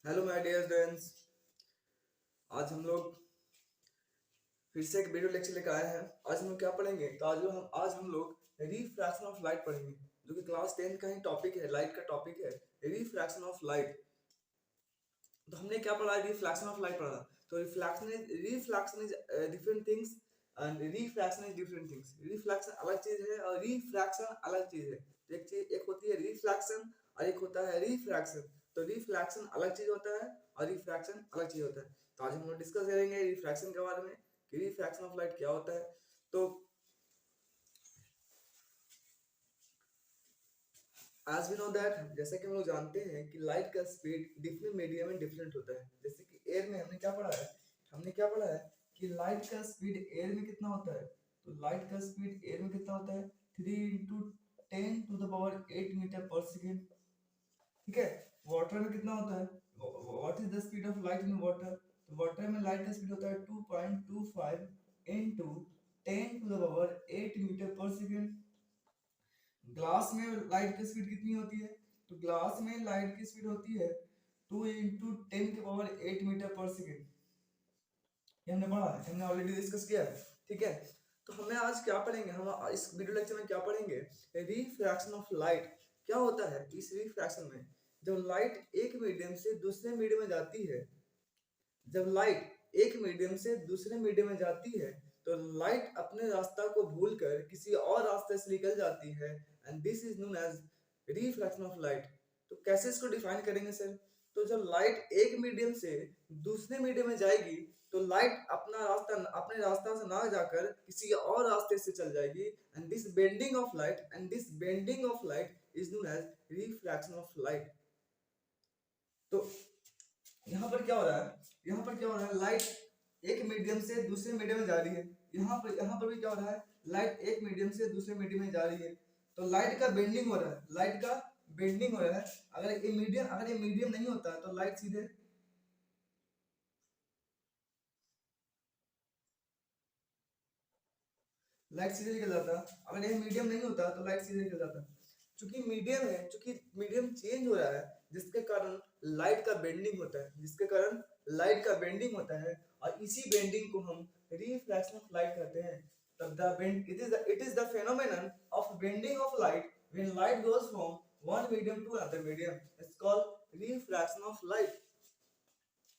Hello my dear students. आज हम लोग फिर से एक वीडियो लेक्चर लेकर आए हैं। आज हम लोग क्या पढ़ेंगे? तो आज हम लोग रिफ्रैक्शन ऑफ लाइट पढ़ेंगे, जो कि क्लास 10 का ही टॉपिक है, लाइट का टॉपिक है, रिफ्रैक्शन ऑफ लाइट। तो हमने क्या पढ़ा? रिफ्लेक्शन ऑफ लाइट पढ़ा। तो reflection is different things and refraction is different things. Reflection अलग चीज है और रिफ्रैक्शन अलग चीज है। तो एक होती है रिफ्लेक्शन और एक होता है रिफ्रैक्शन। तो रिफ्लेक्शन अलग चीज होता है और रिफ्रैक्शन अलग चीज होता है। तो आज हम लोग डिस्कस करेंगे रिफ्रैक्शन के बारे में कि रिफ्रैक्शन ऑफ लाइट क्या होता है। तो एज वी नो दैट, जैसे कि हम लोग जानते हैं कि लाइट का स्पीड डिफरेंट मीडियम में डिफरेंट होता है। जैसे कि एयर में हमने क्या पढ़ा है कि लाइट का स्पीड एयर में कितना होता है। तो लाइट का स्पीड एयर में कितना होता है? 3 × 10⁸ मीटर पर सेकेंड। ठीक है। वाटर में कितना होता है? What is the speed of light in water? तो वाटर में लाइट का स्पीड होता है 2.25 × 10⁸ मीटर पर सेकेंड। ग्लास में लाइट की स्पीड कितनी होती है? तो ग्लास में लाइट की स्पीड होती है 2 × 10⁸ मीटर पर सेकेंड। ये हमने पढ़ा है, हमने ऑलरेडी डिस्कस किया है। ठीक है। तो हमें आज क्या पढ़ेंगे? हम इस वीडियो लेक्चर में क्या पढ़ेंगे? Refraction of light. क्या होता है इस रिफ्रैक्शन में? जब लाइट एक मीडियम से दूसरे मीडियम में जाती है, जब लाइट एक मीडियम से दूसरे मीडियम में जाती है, तो लाइट अपने रास्ता को भूलकर किसी और रास्ते से निकल जाती है and this is known as refraction of light. तो कैसे इसको डिफाइन करेंगे सर? तो जब लाइट एक मीडियम से दूसरे मीडियम में जाएगी, तो लाइट अपने रास्ता से ना जाकर किसी और रास्ते से चल जाएगी and this bending of light is known as refraction of light. तो यहाँ पर क्या हो रहा है? लाइट एक मीडियम से दूसरे मीडियम में जा रही है। यहाँ पर भी क्या हो रहा है? लाइट एक मीडियम से दूसरे मीडियम में जा रही है। तो लाइट का बेंडिंग हो रहा है, अगर ये मीडियम नहीं होता तो लाइट सीधे निकल जाता। अगर ये मीडियम नहीं होता तो लाइट सीधे निकल जाता। चूंकि मीडियम चेंज हो रहा है, जिसके कारण लाइट का बेंडिंग होता है और इसी बेंडिंग को हम रिफ्रैक्शन ऑफ लाइट कहते हैं। तब the bend it is the phenomenon of bending of light when light goes from one medium to another medium. It's called refraction of light.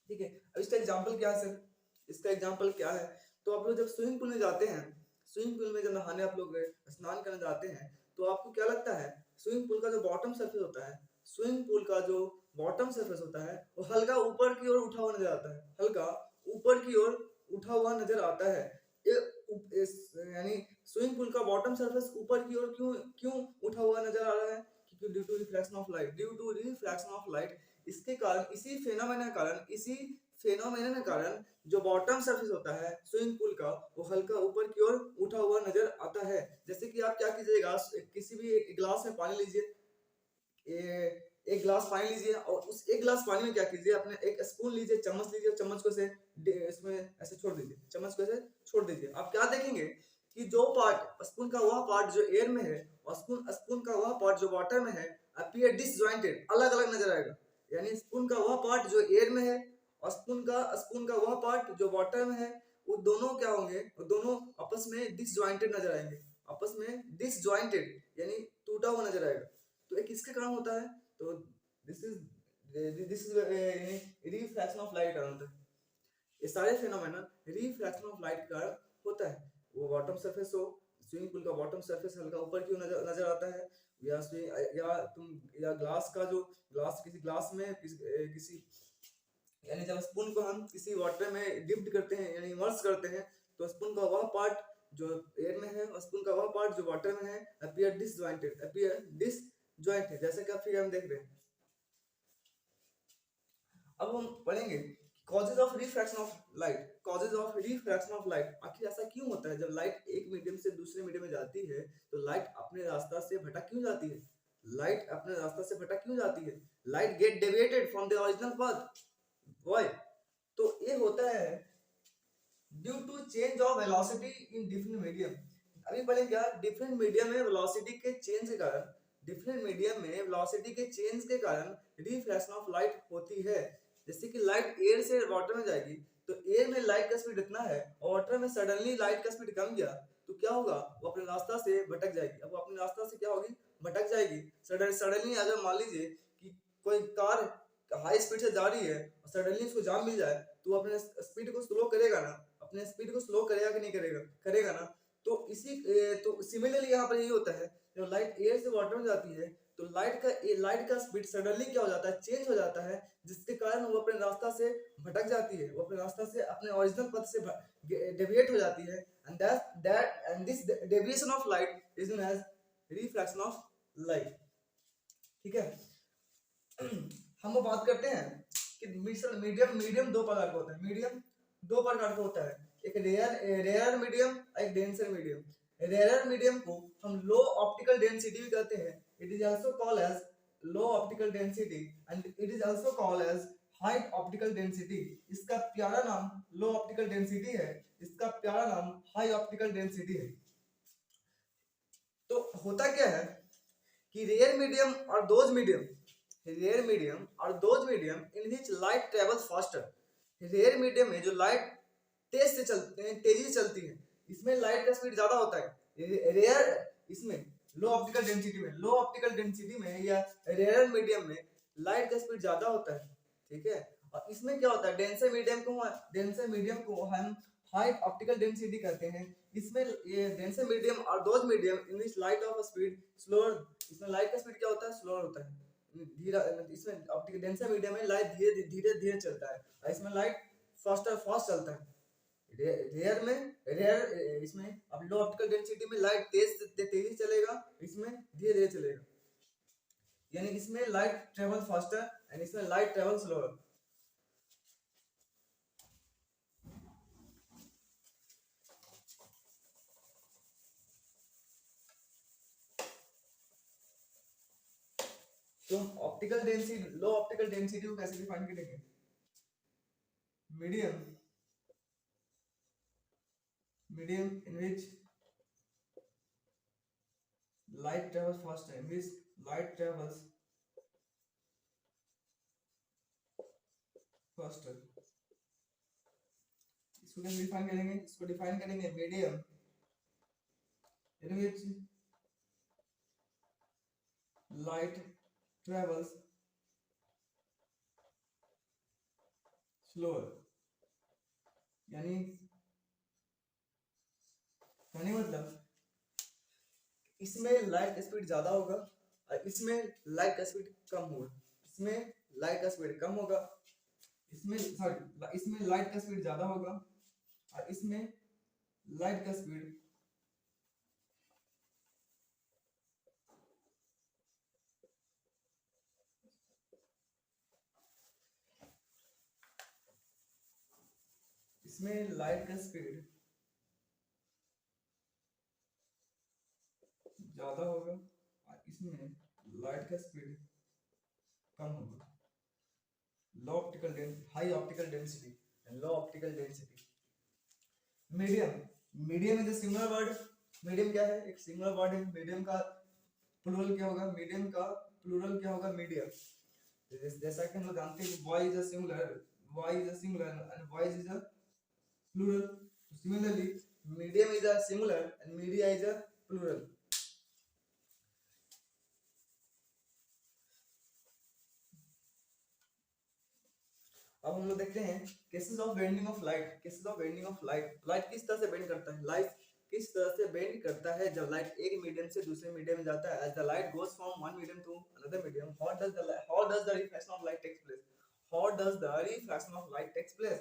ठीक है। अब इसका एग्जांपल क्या है सर? इसका एग्जांपल क्या है? तो आप लोग जब स्विमिंग पूल में जाते हैं, स्विमिंग पूल में जब नहाने आप लोग स्नान करने जाते हैं, तो आपको क्या लगता है? स्विमिंग पूल का जो बॉटम सरफेस होता है, स्विमिंग पूल का जो बॉटम सरफेस होता है, वो हल्का ऊपर की ओर उठा हुआ नजर आता है, हल्का ऊपर की ओर उठा हुआ नजर आता है। यानी स्विमिंग पूल का बॉटम सरफेस ऊपर की ओर क्यों क्यों उठा हुआ नजर आ रहा है? क्योंकि due to refraction of light. इसके कारण इसी फेनोमेना के कारण जो बॉटम सरफेस होता है स्विमिंग पूल का, वो हल्का ऊपर की ओर उठा हुआ नजर आता है। जैसे कि आप क्या कीजिएगा, किसी भी एक गिलास में पानी लीजिए, एक गिलास पानी लीजिए और उस एक गिलास पानी में क्या कीजिए, अपने एक स्पून लीजिए, चम्मच लीजिए, चम्मच को से इसमें ऐसे छोड़ दीजिए, चम्मच को ऐसे छोड़ दीजिए। आप क्या देखेंगे कि जो पार्ट स्पून का वह पार्ट जो एयर में है और स्पून का वह पार्ट जो वाटर में है अपीयर डिसजॉइंटेड, अलग अलग नजर आएगा। यानी स्पून का वह पार्ट जो एयर में है और स्पून का वह पार्ट जो वाटर में है, वो दोनों क्या होंगे? वो दोनों आपस में डिसजॉइंटेड नजर आएंगे, आपस में डिसजॉइंटेड यानी टूटा हुआ नजर आएगा। तो एक किसके कारण होता है? तो this is refraction of light कारण होता है। ये सारे फेनोमेना रिफ्रैक्शन ऑफ लाइट के कारण होता है। वो बॉटम सरफेस हो, स्विमिंग पूल का बॉटम सरफेस हल्का ऊपर की ओर नजर आता है, या ग्लास किसी ग्लास में किसी यानी जब स्पून को हम किसी वाटर में डिप्ट करते हैं यानी इमर्स करते हैं, तो स्पून का वह पार्ट जो एयर में है और स्पून का वह पार्ट जो वाटर में है अपीयर डिसजॉइंटेड, जैसे कि आप फिगर में देख रहे हैं। अब हम पढ़ेंगे causes of refraction of light. आखिर ऐसा क्यों होता है? जब लाइट एक मीडियम से दूसरे मीडियम में जाती है, तो लाइट अपने रास्ता से भटक क्यों जाती है? Light get deviated from the original path. Why? तो ये होता है due to change of velocity in different medium. अभी पढ़ेंगे क्या? डिफरेंट मीडियम में वेलोसिटी के चेंज के कारण रिफ्रैक्शन ऑफ लाइट होती है। जैसे कि लाइट एयर से वाटर में जाएगी तो एयर में लाइट का स्पीड इतना है और वाटर में सडनली लाइट का स्पीड कम गया तो क्या होगा, वो अपने रास्ता से भटक जाएगी। अब वो अपने रास्ता से क्या होगी, भटक जाएगी। सडनली अगर मान लीजिए कि कोई कार हाई स्पीड से जा रही है और सडनली उसको जाम मिल जाए तो वो अपने स्पीड को स्लो करेगा ना, अपने स्पीड को स्लो करेगा कि नहीं करेगा, करेगा ना। तो तो सिमिलरली यहाँ पर यही होता है, जब लाइट एयर से वाटर में जाती है तो लाइट का स्पीड सडनली क्या हो जाता है, चेंज हो जाता है, जिसके कारण वो अपने रास्ता से भटक जाती है, वो अपने रास्ता से अपने ओरिजिनल पथ से डेविएट हो जाती है। And this deviation of light is known as refraction of light. ठीक है। हम वो बात करते हैं कि मीडियम मीडियम दो प्रकार का होता है, मीडियम दो प्रकार का होता है, एक रेयर मीडियम, एक डेंसर मीडियम। रेयर मीडियम को हम लो ऑप्टिकल डेंसिटी भी कहते हैं। It is also called as low optical density and it is also called as high optical density. इसका प्यारा नाम लो ऑप्टिकल डेंसिटी है, इसका प्यारा नाम हाई ऑप्टिकल डेंसिटी है। तो होता क्या है कि रेयर मीडियम और those medium in which light travels faster. Rare medium में जो लाइट तेजी से चलती है, इसमें लाइट का स्पीड ज्यादा होता है। रेयर इसमें लो ऑप्टिकल डेंसिटी में या रेयर मीडियम में लाइट का स्पीड ज्यादा होता है। ठीक है। और इसमें क्या होता है, डेंसर मीडियम को हम हाई ऑप्टिकल डेंसिटी कहते हैं। इसमें ये डेंसर मीडियम और those medium in which light of speed slower, इसमें लाइट का स्पीड क्या होता है, स्लोअर होता है, धीरा। इसमें ऑप्टिकल डेंसर मीडियम में लाइट धीरे धीरे धीरे चलता है और इसमें लाइट फास्ट चलता है। रेयर इसमें अब लो ऑप्टिकल डेंसिटी में लाइट तेजी चलेगा, इसमें धीरे धीरे चलेगा, यानी इसमें लाइट ट्रेवल फास्टर एंड इसमें लाइट ट्रेवल स्लोअर। तो लो ऑप्टिकल डेंसिटी को कैसे डिफाइन करेंगे, medium in which light travels faster, in which light travels faster। इसको कैसे डिफाइन करेंगे, इसको डिफाइन करेंगे medium in which light travels slower, यानी मतलब इसमें लाइट का स्पीड ज्यादा होगा और इसमें लाइट का स्पीड कम होगा, इसमें लाइट का स्पीड कम होगा, इसमें लाइट का स्पीड ज्यादा होगा और इसमें लाइट का स्पीड ज्यादा होगा और इसमें लाइट का स्पीड कम होगा। High optical density and low optical density. Medium is a singular word. Medium क्या है, एक सिंगुलर वर्ड है। मीडियम का प्लूरल क्या होगा, मीडियम। जैसा कि हम लोग जानते हैं कि boy is a singular and boys is a plural. Similarly medium is a singular and media is a plural. अब हम लोग देखते हैं cases of bending of light. Light किस तरह से बेंड करता है, जब लाइट एक मीडियम से दूसरे मीडियम में जाता है। As the light goes from one medium to another medium, how does the reflection of light takes place.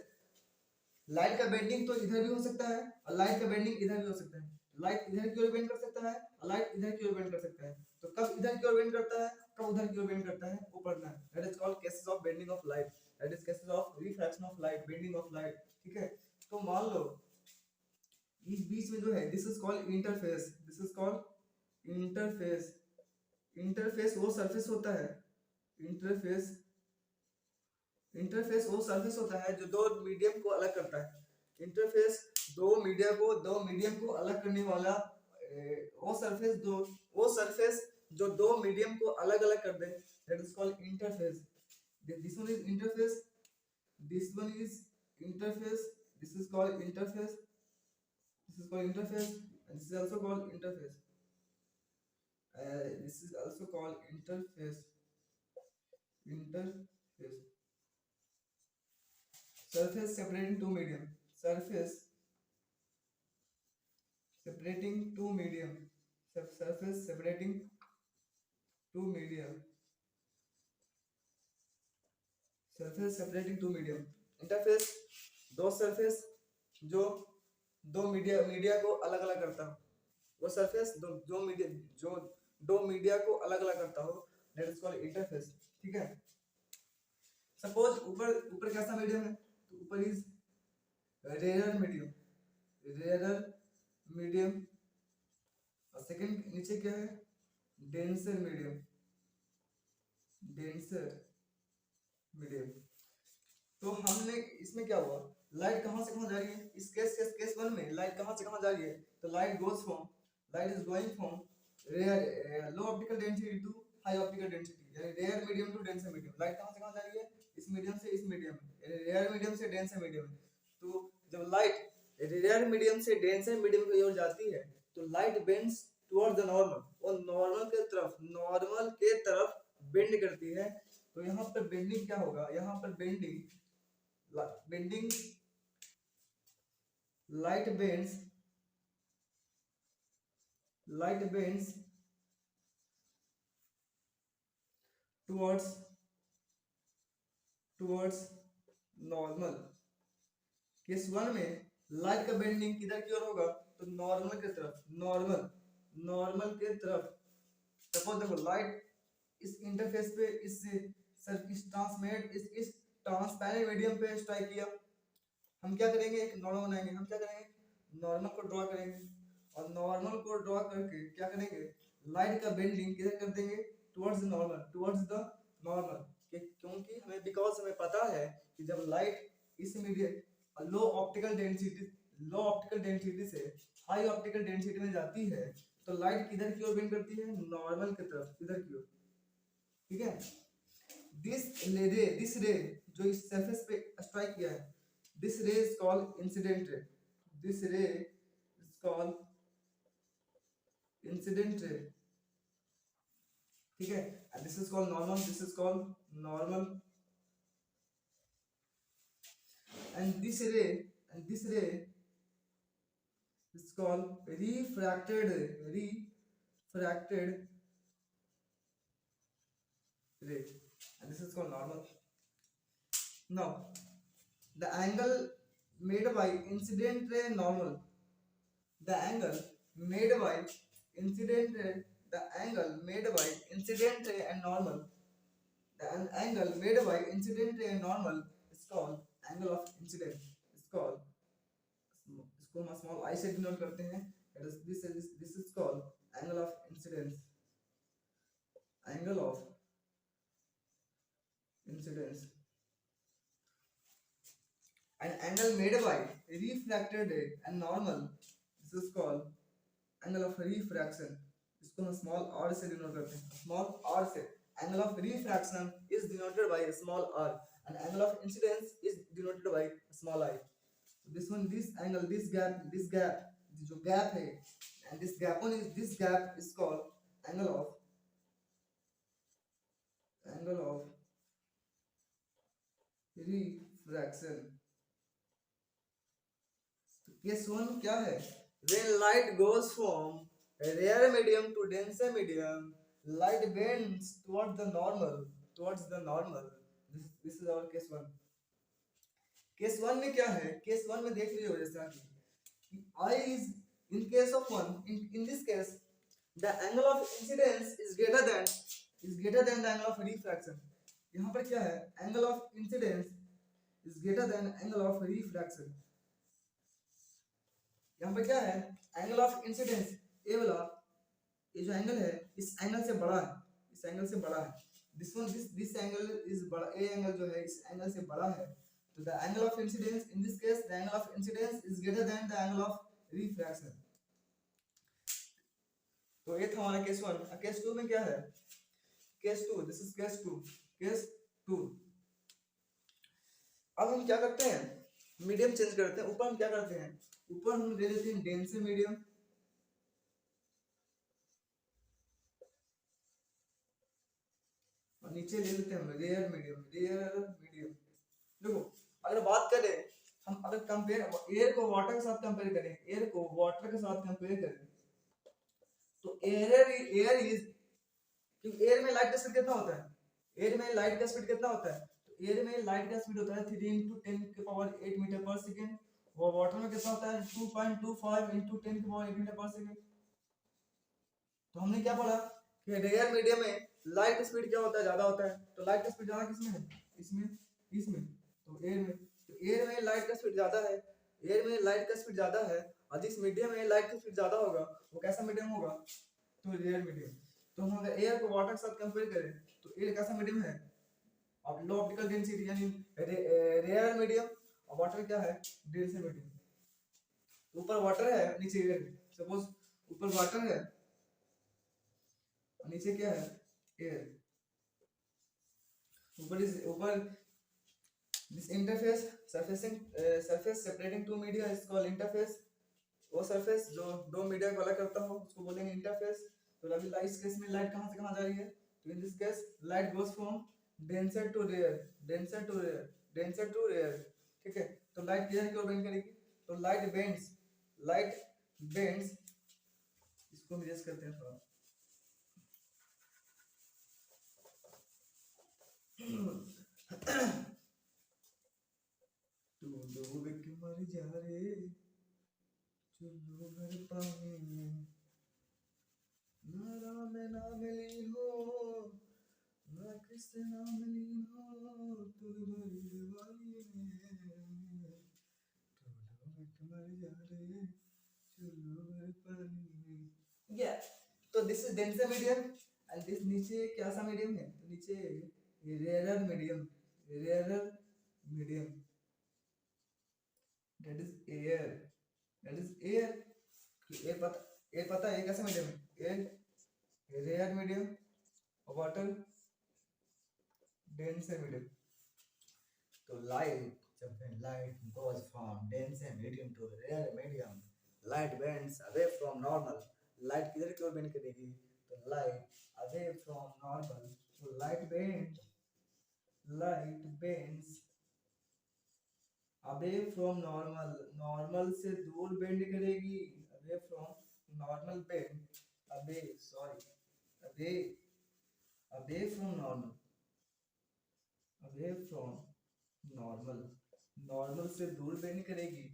Light का बेंडिंग तो इधर भी हो सकता है और लाइट का बेंडिंग इधर भी हो सकता है। लाइट इधर की ओर बेंड कर सकता है और लाइट इधर की ओर बेंड कर सकता है। तो कब इधर की ओर बेंड करता है, कब उधर की ओर बेंड करता है, वो पढ़ना है। That is called cases of bending of light, that is cases of refraction of light, bending of light. ठीक है। तो मान लो इस बीच में जो है, this is called interface. Interface वो सरफेस होता है, जो दो मीडियम को अलग करता है। इंटरफेस दो मीडियम को अलग करने वाला वो सरफेस जो दो मीडियम को अलग अलग कर दे, that is called interface. This one is interface This one is interface. This is called interface. This is called interface, and this is also called interface. This is also called interface. Interface. Surface separating two medium. Surface separating two medium. Surface separating two medium. Surface separating two medium. Interface दो surface जो दो media को अलग अलग करता हो, वो surface जो दो मीडिया को अलग अलग करता हो, दैट इज कॉल्ड इंटरफेस। ठीक है। सपोज ऊपर ऊपर कैसा मीडियम है, तो ऊपर is rare medium, rare medium, और सेकंड नीचे क्या है, डेंसर मीडियम, डेंसर मीडियम। तो हमने इसमें क्या हुआ, लाइट कहां से कहां जा रही है, इस केस वन में लाइट कहां से कहां जा रही है, तो light is going from rare low optical density to high optical density, यानी rare medium to denser medium. Light कहां से कहां जा रही है, इस मीडियम से इस मीडियम में, यानी रेयर मीडियम से डेंसर मीडियम में। तो जब लाइट रेयर मीडियम से डेंसर मीडियम की ओर जाती है, तो light bends toward the normal, और नॉर्मल के तरफ बेंड करती है। तो यहाँ पर बेंडिंग क्या होगा, यहाँ पर bending light bends towards normal। Case one में लाइट का बेंडिंग किधर की ओर होगा, तो नॉर्मल की तरफ, नॉर्मल के तरफ। सपोज देखो लाइट इस इंटरफेस पे इस ट्रांसपेरेंट मीडियम पे स्ट्राइक किया, हम क्या करेंगे, एक नॉर्मल बनाएंगे, हम क्या करेंगे, नॉर्मल को ड्रॉ करेंगे, और नॉर्मल को ड्रॉ करके क्या करेंगे, लाइट का बेंडिंग किधर कर देंगे, टुवर्ड्स द नॉर्मल। क्योंकि हमें पता है कि जब लाइट इस मीडियम लो ऑप्टिकल डेंसिटी से हाई ऑप्टिकल डेंसिटी में जाती है, तो लाइट किधर की ओर बेंड करती है, नॉर्मल की तरफ, इधर की ओर। ठीक है। दिस रे जो इस सरफेस पे स्ट्राइक किया है, this ray is called incident ray, this ray is called incident ray। ठीक है। and this is called normal and this ray is called refracted ray, and this is called normal। now the angle made by incident ray normal, the angle made by incident ray and normal, the angle made by incident ray and normal is called angle of incidence, is called, इसको हम small I से denote करते हैं, this is called angle of incidence, an angle made by refracted ray and normal, this is called angle of refraction, इसको हम small r से denote करते हैं, स्मॉल r से। angle of refraction is denoted by small r and angle of incidence is denoted by small I। this angle, this gap जो gap है, and this gap is called angle of refraction। Case one क्या है, when light goes from rare medium to denser medium, light bends towards the normal, this is our case one। Case one में क्या है, case one में देख लीजिए जैसा कि I is in case of one, in this case the angle of incidence is greater than the angle of refraction। यहाँ पर क्या है, angle of incidence is greater than angle of refraction। यहाँ पर क्या है, एंगल ऑफ इंसिडेंस ए वाला, ये जो एंगल है इस एंगल से बड़ा है, दिस एंगल इज बड़ा, ए एंगल जो है इस एंगल से बड़ा है, तो the angle of incidence in this case, the angle of incidence is greater than the angle of refraction. तो ये था हमारा केस वन। केस टू में क्या है, case two, this is case two. अब हम क्या करते हैं, मीडियम चेंज करते हैं। ऊपर हम क्या करते हैं, ऊपर हम ले लेते हैं डेंस मीडियम, और नीचे ले लेते हैं रेयर मीडियम, रेयर मीडियम। देखो अगर बात करें, हम अगर कंपेयर एयर को वाटर के साथ कंपेयर करें, एयर को वाटर के साथ कंपेयर करें, तो एयर इज, क्योंकि एयर में लाइट का स्पीड कितना होता है, एयर में लाइट का स्पीड कितना होता है, तो एयर में लाइट का स्पीड होता है 3 × 10⁸ मीटर पर सेकेंड, और वाटर में कितना होता है 2.25 × 10⁸ मीटर पर सेकेंड। तो हमने क्या पढ़ा कि रेयर मीडियम में लाइट स्पीड क्या होता है, ज्यादा होता है। तो लाइट का स्पीड ज्यादा किसमें है, इसमें, इसमें, तो एयर में। तो एयर में लाइट का स्पीड ज्यादा है, एयर में लाइट का स्पीड ज्यादा है, और जिस मीडियम में लाइट का स्पीड ज्यादा होगा वो कैसा मीडियम होगा, तो रेयर मीडियम। तो हम अगर एयर को वाटर के साथ कंपेयर करें तो एयर कैसा मीडियम है, अब लो ऑप्टिकल डेंसिटी यानी रेयर मीडियम, और वाटर क्या है, डेंस मीडियम। ऊपर वाटर है नीचे एयर, सपोज ऊपर वाटर है और नीचे क्या है, एयर। ऊपर this interface surface separating two media is called interface। वो सरफेस जो दो मीडिया को अलग करता हो उसको बोलेंगे इंटरफेस। तो अभी लाइट केस में लाइट कहां से कहां जा रही है, तो in this case light goes from denser to rare, denser to rare, denser to rare. ठीक है, तो लाइट किधर की ओर बेंड करेगी, तो लाइट बेंड्स, इसको हम इरेज करते हैं थोड़ा। तू डूब के मर जा रे, चुल्लू भर पानी में, ना राम नाम लीन हो, ना कृष्ण नाम लीन हो, तू भरी जवानी में, तू डूब के मर जा रे, चुल्लू भर पानी में। या तो this is denser medium, and this नीचे क्या सा मीडियम है, तो नीचे rarer medium, rarer medium, that is air, that is air। Air पता है कैसा मीडियम है, air rare medium, water dense medium. तो लाइट, जब light goes from dense medium to rare medium, light bends away from normal। Light किधर की ओर bend करेगी, तो लाइट away from normal, तो light bends away from normal, normal से दूर bend करेगी, away from normal bend, away sorry away away from normal, away from normal, normal से दूर बेंड करेगी,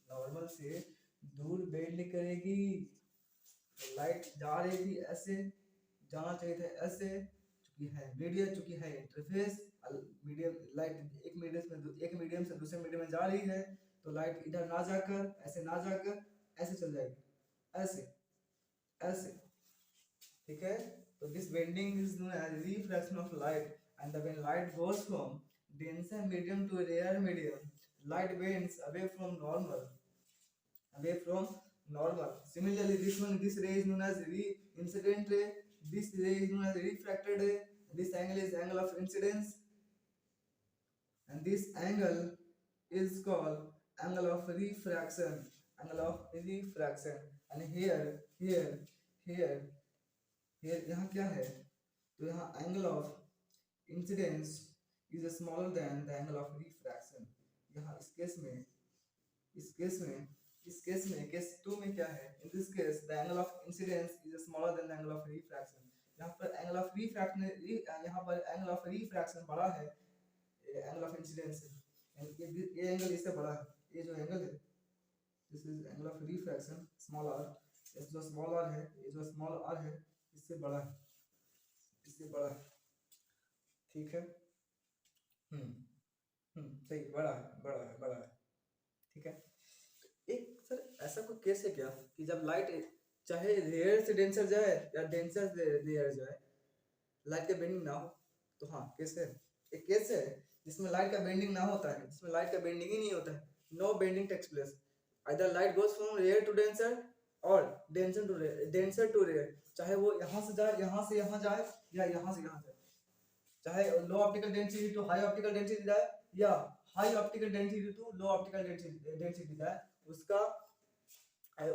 नॉर्मल से दूर बेंड करेगी। तो लाइट जा रही थी ऐसे, जाना चाहिए था ऐसे, चूंकि है मीडियम, चूंकि है इंटरफेस, मीडियम लाइट एक मीडियम से दूसरे मीडियम में जा रही है, तो लाइट इधर ना जाकर ऐसे, ना जाकर ऐसे चल जाएगी, ऐसे ऐसे। ठीक है, तो this bending is known as refraction of light, and when light goes from denser medium to rare medium, light bends away from normal, away from normal। Similarly, this ray is known as incident ray, this ray is known as refracted ray, this angle is angle of incidence, and this angle is called angle of refraction, angle of refraction। and here यहाँ क्या है, तो यहाँ angle of incidence is smaller than the angle of refraction। यहाँ इस case में case 2 में क्या है, in this case the angle of incidence is smaller than the angle of refraction। यहाँ पर angle of refraction बड़ा है एंगल ऑफ इंसिडेंस से, ये एंगल इससे बड़ा है, ये जो एंगल है this is angle of refraction small R, ये जो स्मॉल आर है, ये जो स्मॉल आर है इससे बड़ा है, इससे बड़ा है। ठीक है, सही, बड़ा है। ठीक है, एक सर ऐसा कोई केस है क्या कि जब लाइट चाहे रेयर से डेंसर जाए या डेंसर से रेयर जाए, लाइट का बेंडिंग ना हो, तो हाँ केस है, एक केस है जिसमें लाइट का बेंडिंग ना होता है, जिसमें लाइट का बेंडिंग ही नहीं होता है, no bending takes place, either light goes from rare to denser और डेंसर टू रेयर, चाहे वो यहाँ से जाए, यहाँ से यहाँ जाए, या यहाँ से यहाँ जाए, चाहे low optical density to high optical density जाए, या high optical density to low optical density का उसका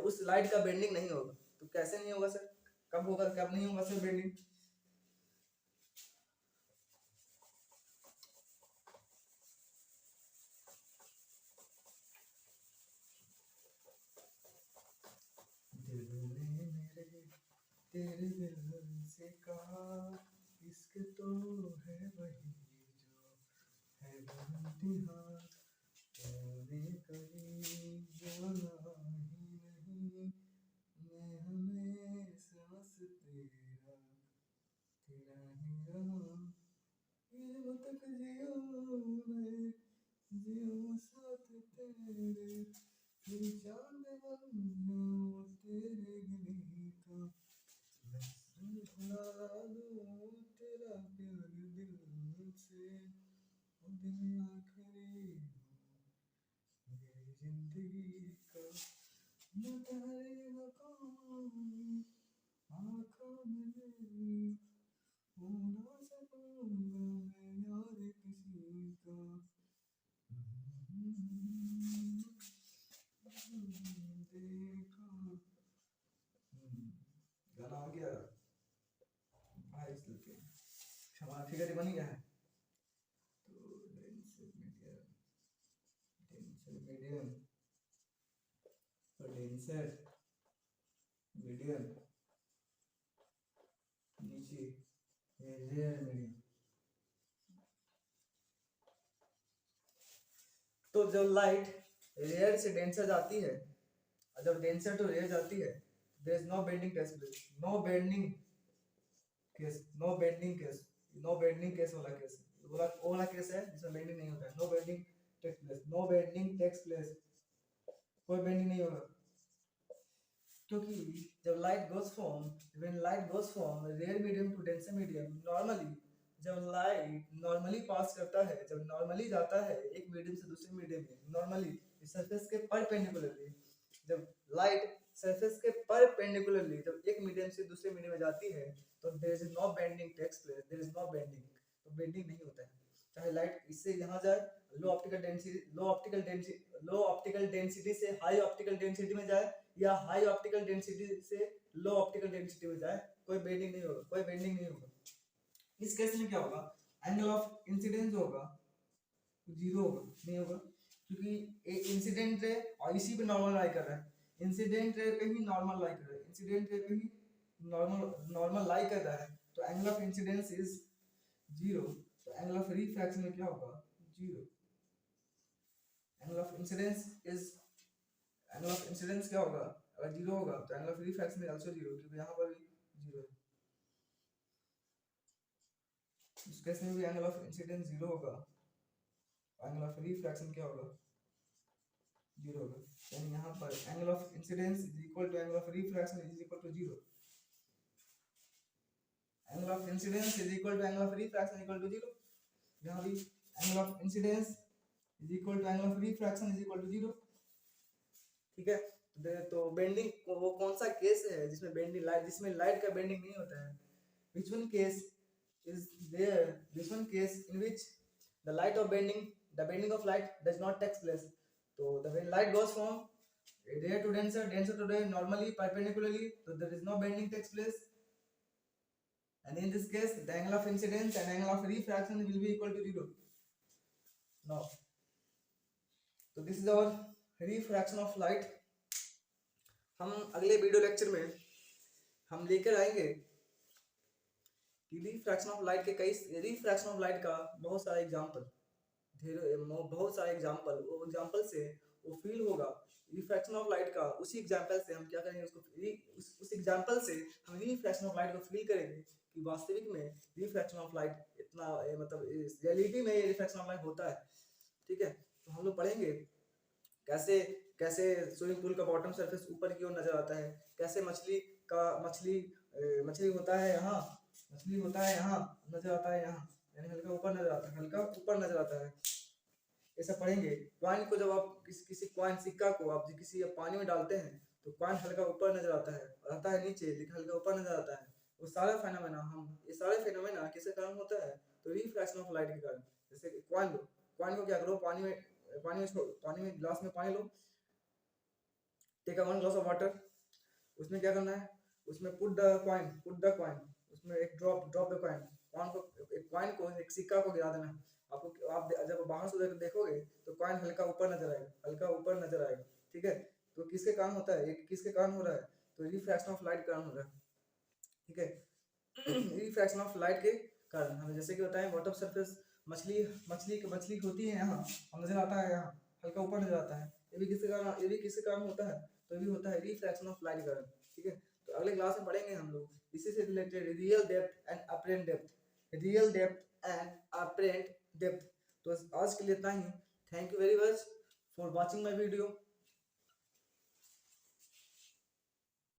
उस लाइट का बेंडिंग नहीं होगा। तो कैसे नहीं होगा सर, कब होगा कब नहीं होगा सर बेंडिंग? दिल ने मेरे तेरे दिल से कहा इश्क तो है वही जो है इम्तिहान, तूने कहीं जाना ही नहीं, मैं हमेशा बस तेरा तेरा ही रहा, ये तक जियो मैं जियो साथ तेरे, फिर चांद बन जाऊं तेरे गीतों, मैं भुला दूं तेरा प्यार दिल से, वो दिन आखिरी मेरी जिंदगी का, मैं तेरे मकान आँखों में हो ना सकूंगा मैं यार किसी का। देखा गाना आ गया भाई, इसलिए हमारा फिगर बन गया है। तो डेंसर मीडियम और डेंसर मीडियम नीचे रेयर मीडियम। तो जब लाइट रेयर से डेंसर जाती है और जब डेंसर टू रेयर जाती है, there is no bending takes place, no bending case, no bending case, no bending case वाला केस, वो वाला केस है जिसमें बेंडिंग नहीं होता है, no bending takes place, no bending takes place, कोई बेंडिंग नहीं होगा। क्योंकि जब light goes from when light goes from rare medium to denser medium, normally जब लाइट नॉर्मली पास करता है, जब नॉर्मली जाता है एक मीडियम से दूसरे मीडियम में, नॉर्मली सरफेस के परपेंडिकुलरली, जब लाइट सरफेस के परपेंडिकुलरली जब एक मीडियम से दूसरे मीडियम में जाती है, तो there is no bending takes place, there is no bending, तो बेंडिंग नहीं होता है। चाहे लाइट इससे यहाँ जाए, लो ऑप्टिकल डेंसिटी से हाई ऑप्टिकल डेंसिटी में जाए, या हाई ऑप्टिकल डेंसिटी से लो ऑप्टिकल डेंसिटी में जाए, कोई बेंडिंग नहीं होगा, कोई बेंडिंग नहीं होगा। इस केस में क्या होगा, एंगल ऑफ इंसिडेंस होगा जीरो होगा, नहीं होगा, क्योंकि एक इंसिडेंट रे और इसी पे नॉर्मल लाई कर रहा है, इंसिडेंट रे पे ही नॉर्मल लाई कर रहा है, इंसिडेंट रे पे ही नॉर्मल लाई कर रहा है, तो angle of incidence is zero, तो एंगल ऑफ रिफ्रैक्शन में क्या होगा, zero. Angle of incidence is, angle of incidence क्या होगा, अगर जीरो होगा तो एंगल ऑफ रिफ्रैक्शन में आल्सो जीरो, क्योंकि यहाँ पर भी जीरो है। इस केस में भी एंगल ऑफ इंसिडेंस जीरो होगा, एंगल ऑफ रिफ्रैक्शन क्या होगा, जीरो होगा। यानी यहाँ पर angle of incidence is equal to angle of refraction is equal to zero, angle of incidence is equal to angle of refraction equal to zero. यहाँ भी angle of incidence is equal to angle of refraction is equal to zero, ठीक है। तो bending वो कौन सा case है जिसमें बेंडिंग लाइट, जिसमें लाइट का बेंडिंग नहीं होता है, which one case is there, this one case in which the light of bending, the bending of light does not take place. So the when light goes from rare to denser, denser to rare normally perpendicularly, so there is no bending takes place, and in this case the angle of incidence and angle of refraction will be equal to zero. Now so this is our refraction of light। हम अगले video lecture में हम लेकर आएंगे कि refraction of light के कई, refraction of light का बहुत सारा एग्जांपल, बहुत सारे एग्जांपल, वो एग्जांपल से वो फील होगा रिफ्रैक्शन ऑफ लाइट का, उसी एग्जांपल से हम क्या करेंगे उसको, उस एग्जांपल से हम रिफ्रैक्शन ऑफ लाइट को फील करेंगे कि वास्तविक में रिफ्रैक्शन ऑफ लाइट इतना मतलब रियलिटी में रिफ्रैक्शन ऑफ लाइट होता है, ठीक है। तो हम लोग पढ़ेंगे कैसे कैसे स्विमिंग पूल का बॉटम सरफेस ऊपर की ओर नजर आता है, कैसे मछली होता है यहाँ, मछली होता है यहाँ नजर आता है, यहाँ यानी हल्का ऊपर नजर आता है, हल्का ऊपर नजर आता है, ये सब पढ़ेंगे। कॉइन को जब आप किसी कॉइन सिक्का को आप किसी पानी में डालते हैं तो कॉइन हल्का ऊपर नजर आता है, आता है नीचे लेकिन हल्का ऊपर नजर आता है, वो सारा फेनोमेना, हम ये सारे फेनोमेना किसके कारण होता है, तो रिफ्रैक्शन ऑफ लाइट के कारण। जैसे कॉइन लो, कॉइन को क्या करो, पानी में ग्लास में पानी लो, take a 1 glass of water, उसमें क्या करना है, उसमें पुट द कॉइन, उसमें एक ड्रॉप द कॉइन, एक सिक्का को गिरा देना। आपको आप जब बाहर से देखोगे तो कॉइन हल्का ऊपर नजर आएगा, ठीक है। तो किसके कारण होता है, ये किसके कारण हो रहा है, तो रिफ्रैक्शन ऑफ लाइट कारण हो रहा है, ठीक है। रिफ्रैक्शन ऑफ लाइट के कारण हमें जैसे कि बताएं वाटर सरफेस, मछली होती है यहाँ, और नजर आता है यहाँ, हल्का ऊपर नजर आता है, ये भी किसके कारण होता है, तो ये भी होता है रिफ्रैक्शन ऑफ लाइट के कारण, ठीक है। तो अगले क्लास में पढ़ेंगे हम लोग इसी से related real depth and apparent depth. तो आज के लिए इतना ही। Thank you very much for watching my video.